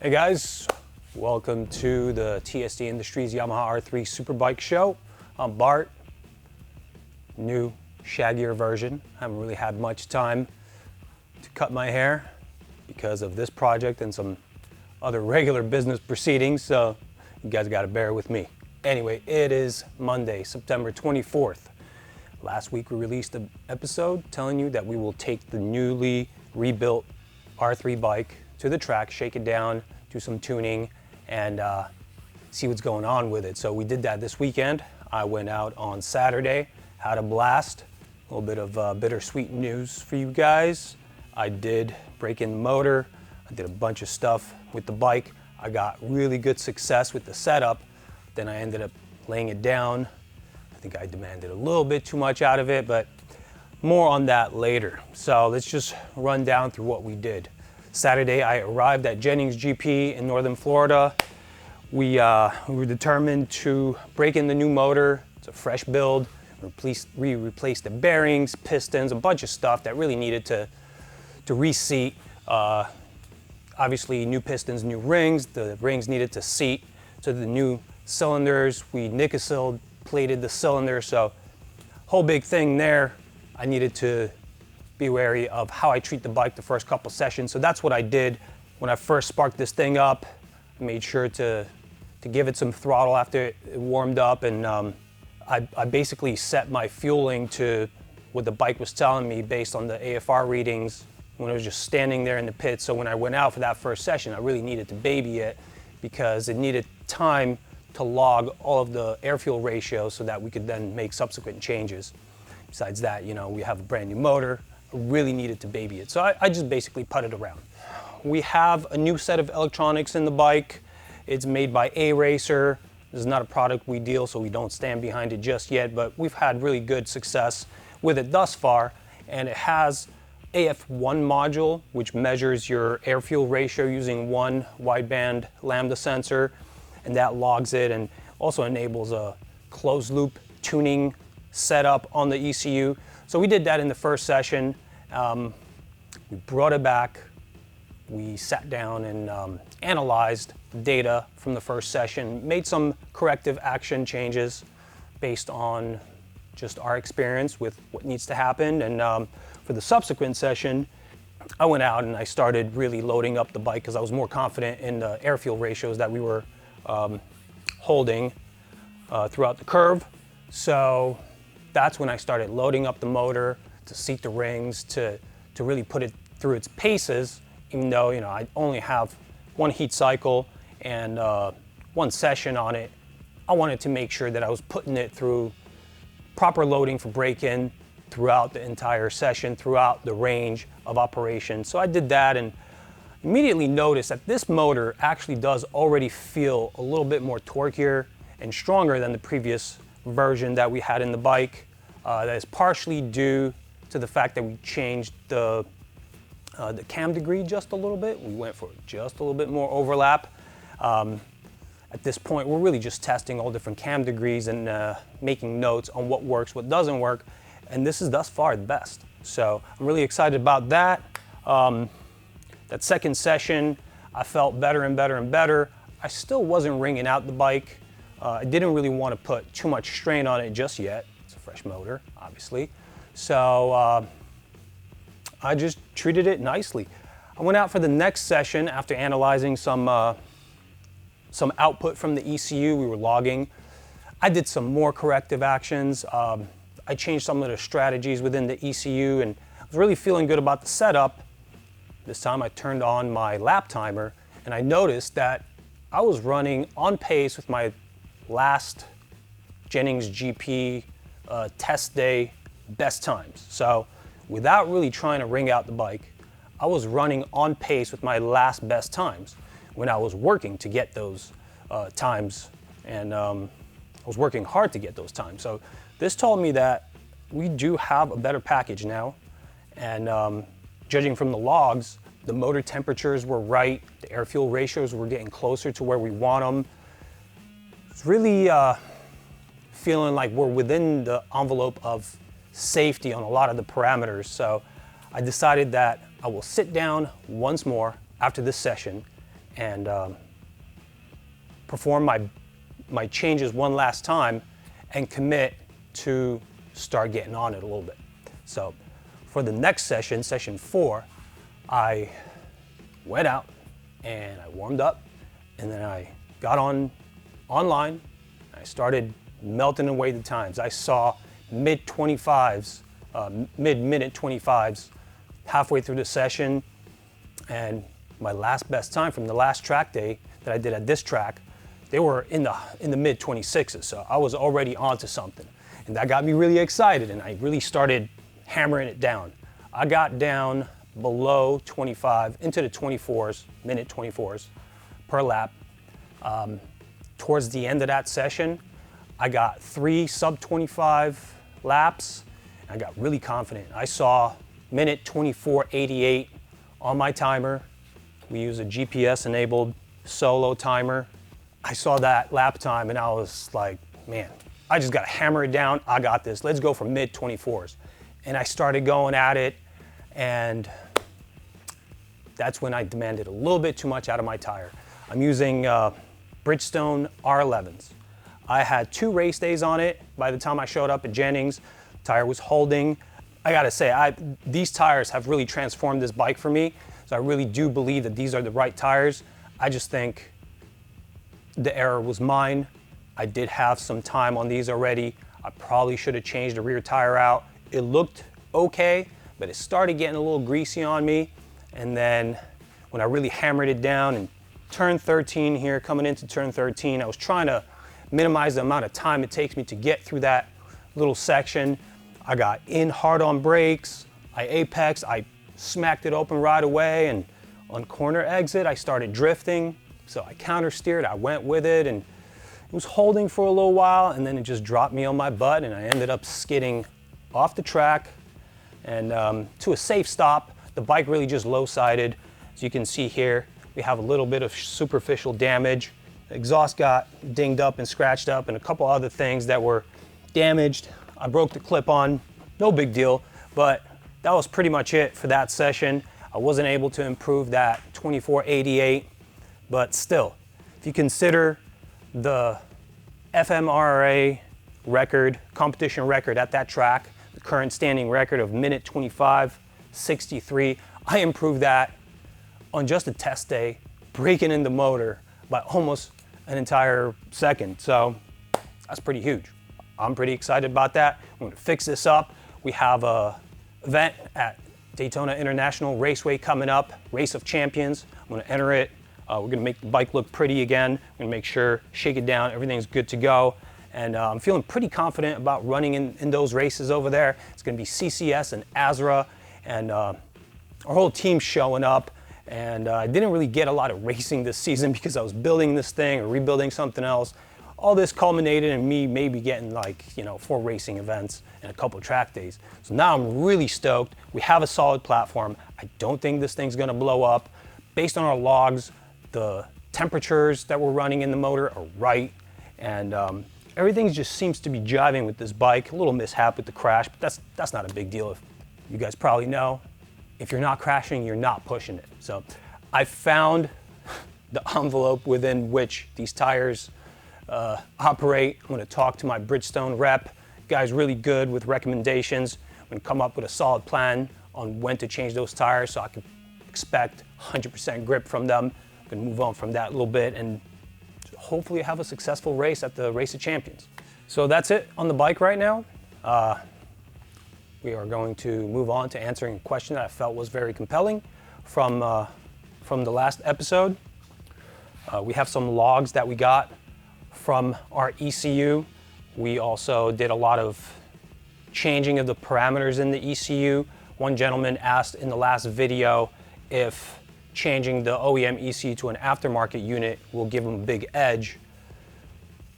Hey guys, welcome to the TSD Industries Yamaha R3 Superbike show. I'm Bart, new, shaggier version. Haven't really had much time to cut my hair because of this project and some other regular business proceedings, so you guys gotta bear with me. Anyway, it is Monday, September 24th. Last week we released an episode telling you that we will take the newly rebuilt R3 bike to the track, shake it down, do some tuning, and see what's going on with it. So we did that this weekend. I went out on Saturday, had a blast. A little bit of bittersweet news for you guys. I did break in the motor. I did a bunch of stuff with the bike. I got really good success with the setup. Then I ended up laying it down. I think I demanded a little bit too much out of it, but more on that later. So let's just run down through what we did. Saturday, I arrived at Jennings GP in Northern Florida. We were determined to break in the new motor. It's a fresh build. We replaced the bearings, pistons, a bunch of stuff that really needed to reseat. Obviously, new pistons, new rings. The rings needed to seat to the new cylinders. We nickel plated the cylinder, so whole big thing there. I needed to be wary of how I treat the bike the first couple sessions. So that's what I did when I first sparked this thing up. I made sure to give it some throttle after it warmed up, and I basically set my fueling to what the bike was telling me based on the AFR readings when it was just standing there in the pit. So when I went out for that first session, I really needed to baby it because it needed time to log all of the air fuel ratios so that we could then make subsequent changes. Besides that, we have a brand new motor. I really needed to baby it. So I just basically putted around. We have a new set of electronics in the bike. It's made by A-Racer. This is not a product we deal, so we don't stand behind it just yet, but we've had really good success with it thus far. And it has AF1 module, which measures your air fuel ratio using one wideband lambda sensor, and that logs it and also enables a closed loop tuning setup on the ECU. So we did that in the first session. We brought it back. We sat down and analyzed data from the first session, made some corrective action changes based on just our experience with what needs to happen. And for the subsequent session, I went out and I started really loading up the bike because I was more confident in the air fuel ratios that we were holding throughout the curve. So that's when I started loading up the motor to seat the rings, to really put it through its paces, even though I only have one heat cycle and one session on it. I wanted to make sure that I was putting it through proper loading for break-in throughout the entire session, throughout the range of operation. So I did that and immediately noticed that this motor actually does already feel a little bit more torqueier and stronger than the previous version that we had in the bike. That is partially due to the fact that we changed the cam degree just a little bit. We went for just a little bit more overlap. At this point, we're really just testing all different cam degrees and making notes on what works, what doesn't work, and this is thus far the best. So I'm really excited about that. That second session, I felt better and better and better. I still wasn't wringing out the bike. I didn't really want to put too much strain on it just yet. It's a fresh motor, obviously. So I just treated it nicely. I went out for the next session after analyzing some output from the ECU we were logging. I did some more corrective actions. I changed some of the strategies within the ECU and I was really feeling good about the setup. This time I turned on my lap timer and I noticed that I was running on pace with my last Jennings GP test day best times. So without really trying to wring out the bike, I was running on pace with my last best times when I was working to get those times, and I was working hard to get those times. So this told me that we do have a better package now, and judging from the logs, the motor temperatures were right, the air fuel ratios were getting closer to where we want them. It's really feeling like we're within the envelope of safety on a lot of the parameters. So I decided that I will sit down once more after this session and perform my changes one last time and commit to start getting on it a little bit. So for the next session, session 4, I went out and I warmed up, and then I got online. I started melting away the times. I saw mid-minute 25s halfway through the session, and my last best time from the last track day that I did at this track, they were in the mid 26s. So I was already onto something, and that got me really excited, and I really started hammering it down. I got down below 25 into the 24s, minute 24s per lap. Towards the end of that session, I got 3 sub 25 laps. I got really confident. I saw minute 24:88 on my timer. We use a GPS enabled solo timer. I saw that lap time and I was like, man, I just got to hammer it down. I got this. Let's go for mid 24s. And I started going at it, and that's when I demanded a little bit too much out of my tire. I'm using Bridgestone R11s. I had 2 race days on it. By the time I showed up at Jennings, the tire was holding. I gotta say, these tires have really transformed this bike for me. So I really do believe that these are the right tires. I just think the error was mine. I did have some time on these already. I probably should have changed the rear tire out. It looked okay, but it started getting a little greasy on me. And then when I really hammered it down in turn 13 here, coming into turn 13, I was trying to minimize the amount of time it takes me to get through that little section. I got in hard on brakes, I apexed, I smacked it open right away, and on corner exit, I started drifting. So I counter steered, I went with it, and it was holding for a little while, and then it just dropped me on my butt, and I ended up skidding off the track and to a safe stop. The bike really just low-sided. As you can see here, we have a little bit of superficial damage. The exhaust got dinged up and scratched up, and a couple other things that were damaged. I broke the clip-on, no big deal, but that was pretty much it for that session. I wasn't able to improve that 24:88, but still, if you consider the FMRA record, competition record at that track, the current standing record of minute 25:63, I improved that on just a test day, breaking in the motor by almost an entire second. So that's pretty huge. I'm pretty excited about that. I'm going to fix this up. We have a event at Daytona International Raceway coming up, Race of Champions. I'm going to enter it. We're going to make the bike look pretty again. We're going to make sure, shake it down, everything's good to go. And I'm feeling pretty confident about running in those races over there. It's going to be CCS and Azra, and our whole team's showing up. And I didn't really get a lot of racing this season because I was building this thing or rebuilding something else. All this culminated in me maybe getting 4 racing events and a couple track days. So now I'm really stoked. We have a solid platform. I don't think this thing's gonna blow up. Based on our logs, the temperatures that we're running in the motor are right. And everything just seems to be jiving with this bike. A little mishap with the crash, but that's not a big deal. If you guys probably know, if you're not crashing, you're not pushing it. So I found the envelope within which these tires operate. I'm going to talk to my Bridgestone rep. Guy's really good with recommendations. I'm going to come up with a solid plan on when to change those tires so I can expect 100% grip from them. I'm going to move on from that a little bit and hopefully have a successful race at the Race of Champions. So that's it on the bike right now. We are going to move on to answering a question that I felt was very compelling from the last episode. We have some logs that we got from our ECU. We also did a lot of changing of the parameters in the ECU. One gentleman asked in the last video if changing the OEM ECU to an aftermarket unit will give him a big edge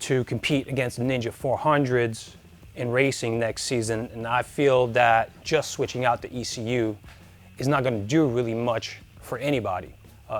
to compete against the Ninja 400s in racing next season. And I feel that just switching out the ECU is not going to do really much for anybody.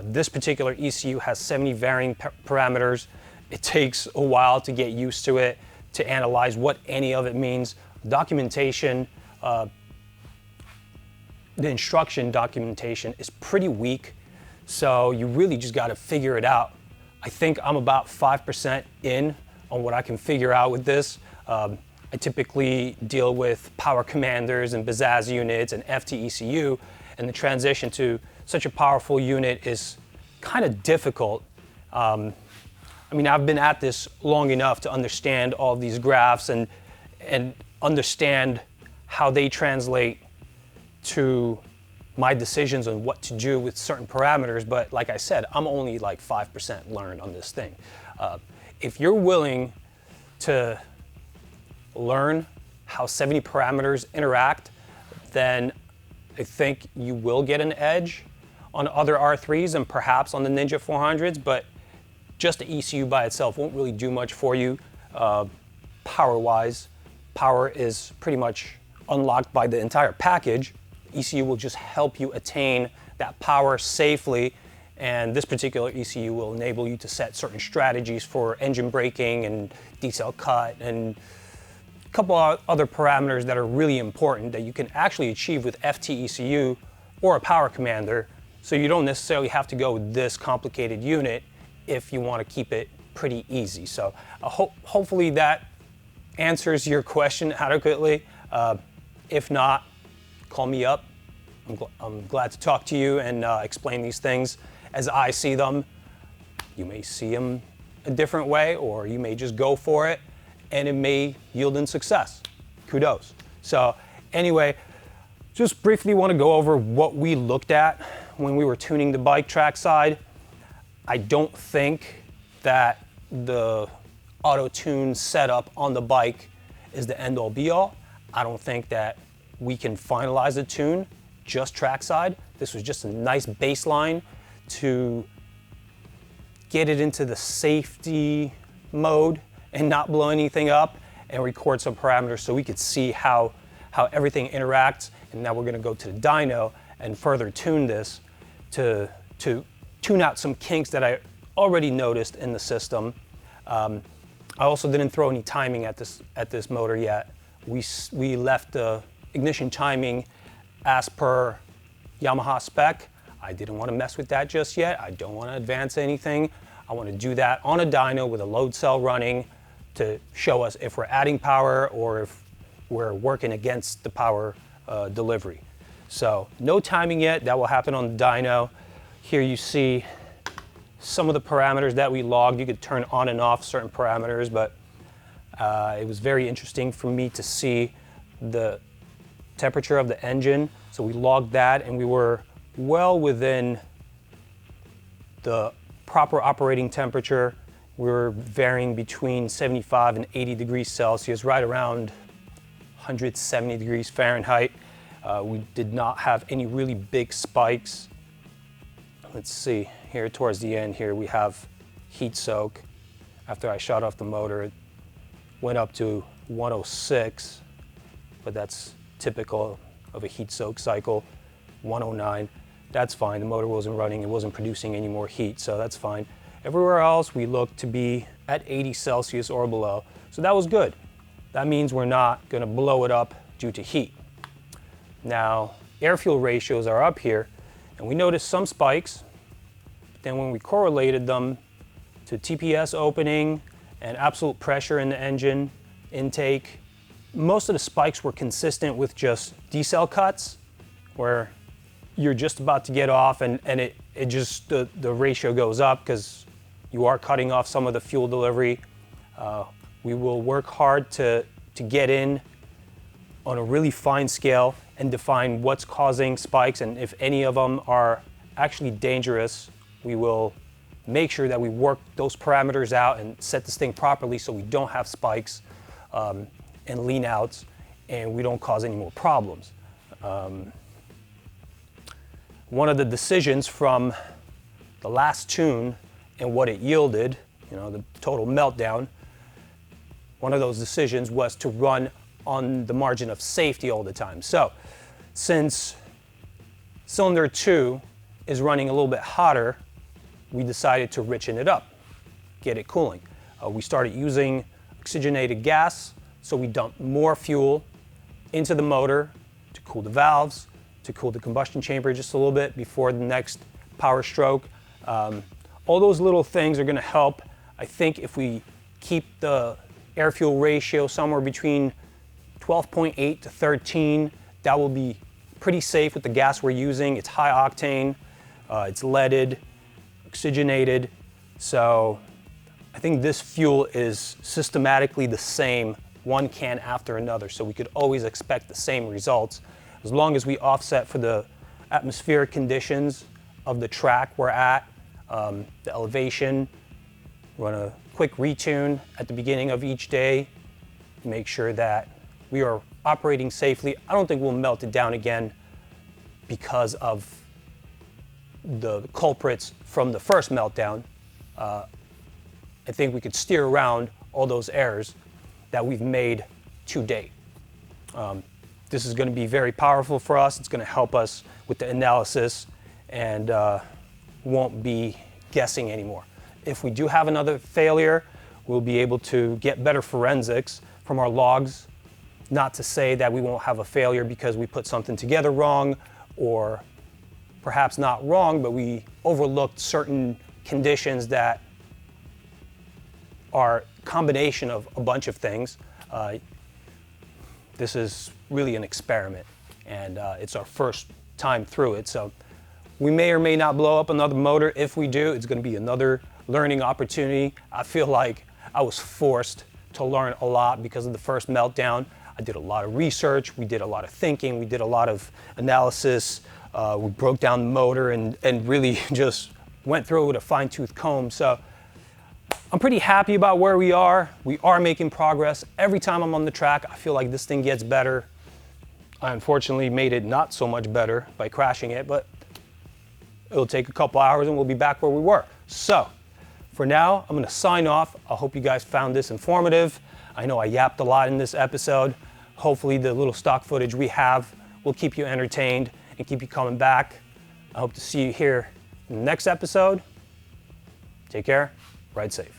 This particular ECU has 70 varying parameters. It takes a while to get used to it, to analyze what any of it means. Documentation, the instruction documentation is pretty weak. So you really just got to figure it out. I think I'm about 5% in on what I can figure out with this. I typically deal with power commanders and Bazaz units and FTECU, and the transition to such a powerful unit is kind of difficult. I mean, I've been at this long enough to understand all of these graphs and understand how they translate to my decisions on what to do with certain parameters, but like I said, I'm only like 5% learned on this thing. If you're willing to learn how 70 parameters interact, then I think you will get an edge on other R3s and perhaps on the Ninja 400s, but just the ECU by itself won't really do much for you power-wise. Power is pretty much unlocked by the entire package. ECU will just help you attain that power safely, and this particular ECU will enable you to set certain strategies for engine braking and decel cut and a couple of other parameters that are really important that you can actually achieve with FTECU or a power commander, so you don't necessarily have to go with this complicated unit if you want to keep it pretty easy. So hopefully that answers your question adequately. If not, call me up. I'm glad to talk to you and explain these things as I see them. You may see them a different way, or you may just go for it and it may yield in success. Kudos. So anyway, just briefly want to go over what we looked at when we were tuning the bike trackside. I don't think that the auto-tune setup on the bike is the end-all be-all. I don't think that we can finalize a tune just trackside. This was just a nice baseline to get it into the safety mode and not blow anything up and record some parameters so we could see how everything interacts. And now we're going to go to the dyno and further tune this to tune out some kinks that I already noticed in the system. I also didn't throw any timing at this motor yet. We left the ignition timing as per Yamaha spec. I didn't want to mess with that just yet. I don't want to advance anything. I want to do that on a dyno with a load cell running to show us if we're adding power or if we're working against the power delivery. So no timing yet. That will happen on the dyno. Here you see some of the parameters that we logged. You could turn on and off certain parameters, but it was very interesting for me to see the temperature of the engine. So we logged that and we were well within the proper operating temperature. We were varying between 75 and 80 degrees Celsius, right around 170 degrees Fahrenheit. We did not have any really big spikes. Let's see, here towards the end here we have heat soak. After I shut off the motor, it went up to 106, but that's typical of a heat soak cycle. 109, that's fine. The motor wasn't running, it wasn't producing any more heat, so that's fine. Everywhere else we looked to be at 80 Celsius or below, so that was good. That means we're not going to blow it up due to heat. Now, air-fuel ratios are up here, and we noticed some spikes. Then when we correlated them to TPS opening and absolute pressure in the engine intake, most of the spikes were consistent with just decel cuts, where you're just about to get off and it just, the ratio goes up because you are cutting off some of the fuel delivery. We will work hard to get in on a really fine scale and define what's causing spikes, and if any of them are actually dangerous, we will make sure that we work those parameters out and set this thing properly so we don't have spikes and lean outs and we don't cause any more problems. One of the decisions from the last tune and what it yielded, the total meltdown, one of those decisions was to run on the margin of safety all the time. So since cylinder 2 is running a little bit hotter, we decided to richen it up, get it cooling. We started using oxygenated gas, so we dumped more fuel into the motor to cool the valves, to cool the combustion chamber just a little bit before the next power stroke. All those little things are going to help. I think if we keep the air-fuel ratio somewhere between 12.8 to 13, that will be pretty safe with the gas we're using. It's high octane, it's leaded, oxygenated. So I think this fuel is systematically the same, one can after another. So we could always expect the same results as long as we offset for the atmospheric conditions of the track we're at, the elevation. Run a quick retune at the beginning of each day, make sure that we are operating safely. I don't think we'll melt it down again because of the culprits from the first meltdown. I think we could steer around all those errors that we've made to date. This is going to be very powerful for us. It's going to help us with the analysis and won't be guessing anymore. If we do have another failure, we'll be able to get better forensics from our logs. Not to say that we won't have a failure because we put something together wrong, or perhaps not wrong, but we overlooked certain conditions that are a combination of a bunch of things. This is really an experiment, and it's our first time through it. So we may or may not blow up another motor. If we do, it's going to be another learning opportunity. I feel like I was forced to learn a lot because of the first meltdown. I did a lot of research, we did a lot of thinking, we did a lot of analysis, we broke down the motor and really just went through it with a fine-tooth comb. So I'm pretty happy about where we are. We are making progress. Every time I'm on the track, I feel like this thing gets better. I unfortunately made it not so much better by crashing it, but it'll take a couple hours and we'll be back where we were. So for now, I'm gonna sign off. I hope you guys found this informative. I know I yapped a lot in this episode. Hopefully the little stock footage we have will keep you entertained and keep you coming back. I hope to see you here in the next episode. Take care, ride safe.